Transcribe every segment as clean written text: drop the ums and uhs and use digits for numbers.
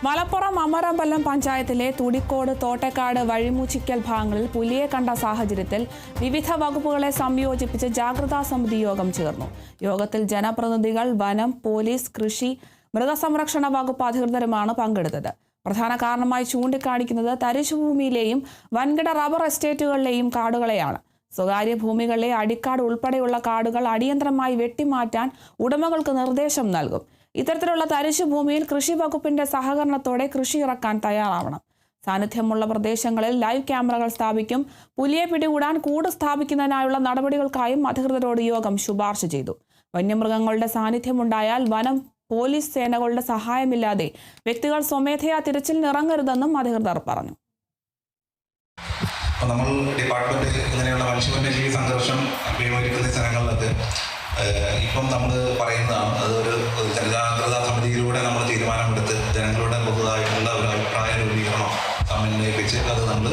മലപ്പുറം അമരമ്പലം പഞ്ചായത്തിലെ തുടിക്കോട്, തോട്ടേക്കാട്, വഴിമൂച്ചിക്കൽ ഭാഗങ്ങളിൽ പുലിയെ കണ്ട സാഹചര്യത്തിൽ വിവിധ വകുപ്പുകളെ സംയോജിപ്പിച്ച് ജാഗ്രതാ സമിതി യോഗം ചേർന്നു. യോഗത്തിൽ ജനപ്രതിനിധികൾ, വനം, പോലീസ്, കൃഷി, മൃഗസംരക്ഷണ വകുപ്പ് അധികൃതരുമാണ് പങ്കെടുത്തത്. പ്രധാന കാരണമായി ചൂണ്ടിക്കാണിക്കുന്നത് തരിശുഭൂമിയിലെയും വൻകിട റബ്ബർ എസ്റ്റേറ്റുകളിലെയും കാടുകളെയാണ്. സ്വകാര്യ ഭൂമികളിലെ അടിക്കാട് ഉൾപ്പെടെയുള്ള കാടുകൾ അടിയന്തരമായി വെട്ടിമാറ്റാൻ ഉടമകൾക്ക് നിർദ്ദേശം നൽകും. ഇത്തരത്തിലുള്ള തരിശുഭൂമിയിൽ കൃഷി വകുപ്പിന്റെ സഹകരണത്തോടെ കൃഷി ഇറക്കാൻ തയ്യാറാവണം. സാന്നിധ്യമുള്ള പ്രദേശങ്ങളിൽ ലൈവ് ക്യാമറകൾ സ്ഥാപിക്കും. പുലിയെ പിടികൂടാൻ കൂട് സ്ഥാപിക്കുന്നതിനായുള്ള നടപടികൾക്കായും അധികൃതരോട് യോഗം ശുപാർശ ചെയ്തു. വന്യമൃഗങ്ങളുടെ സാന്നിധ്യമുണ്ടായാൽ വനം, പോലീസ് സേനകളുടെ സഹായമില്ലാതെ വ്യക്തികൾ സ്വമേധയാ തിരച്ചിലിനിറങ്ങരുതെന്നും അധികൃതർ പറഞ്ഞു. നമ്മൾ ഡിപ്പാർട്ട്മെന്റ് ഇങ്ങനെയുള്ള മനുഷ്യവന്യജീവി സംഘർഷം അഭിമുഖീകരിക്കുന്ന സ്ഥലങ്ങളിലൊക്കെ ഇപ്പം നമ്മൾ പറയുന്നതാണ്. അതൊരു ജനജാഗ്രതാ സമിതിയിലൂടെ നമ്മൾ തീരുമാനമെടുത്ത് ജനങ്ങളുടെ പൊതുവായിട്ടുള്ള ഒരു അഭിപ്രായ രൂപീകരണം സമന്വയിപ്പിച്ച് അത് നമ്മൾ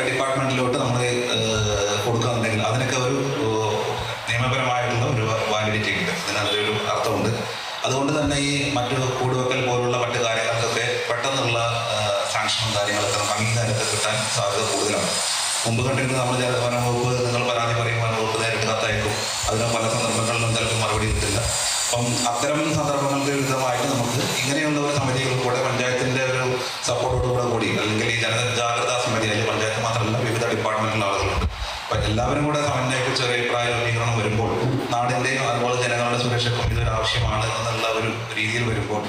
ഡിപ്പാർട്ട്മെന്റിലോട്ട് നമ്മൾ കൊടുക്കുകയെന്നുണ്ടെങ്കിൽ അതിനൊക്കെ ഒരു നിയമപരമായിട്ടുള്ള ഒരു വാലിഡിറ്റി ഉണ്ട്, അതിനൊരു അർത്ഥമുണ്ട്. അതുകൊണ്ട് തന്നെ ഈ മറ്റു കൂടുവെക്കൽ പോലുള്ള മറ്റു കാര്യങ്ങൾക്കൊക്കെ പെട്ടെന്നുള്ള സാങ്ഷനും കാര്യങ്ങളൊക്കെ അംഗീകാരമൊക്കെ കിട്ടാൻ സാധ്യത കൂടുതലാണ്. മുമ്പ് കണ്ടിരുന്ന നമ്മൾ വനം വകുപ്പ് നിങ്ങൾ പരാതി പറയുമ്പോൾ വനം വകുപ്പ് നേരിട്ട് കത്തയക്കും. അതിന് പല സന്ദർഭങ്ങളിലും ചിലപ്പോൾ മറുപടി കിട്ടില്ല. അപ്പം അത്തരം സന്ദർഭങ്ങൾക്ക് വിധമായിട്ട് നമുക്ക് ഇങ്ങനെയുള്ള ഒരു സമിതികൾ കൂടെ പഞ്ചായത്തിൻ്റെ ഒരു സപ്പോർട്ടോടുകൂടെ കൂടി, അല്ലെങ്കിൽ ഈ ജനജാഗ്രതാ സമിതി, അല്ലെങ്കിൽ പഞ്ചായത്ത് മാത്രമല്ല വിവിധ ഡിപ്പാർട്ട്മെന്റിലുള്ള ആളുകളുണ്ട്. അപ്പം എല്ലാവരും കൂടെ സമന്വയിപ്പിച്ച് ഒരു അഭിപ്രായ രൂപീകരണം വരുമ്പോൾ നാടിൻ്റെയും അതുപോലെ ജനങ്ങളുടെ സുരക്ഷയ്ക്കും ഇതൊരു ആവശ്യമാണ് എന്നുള്ള ഒരു രീതിയിൽ വരുമ്പോൾ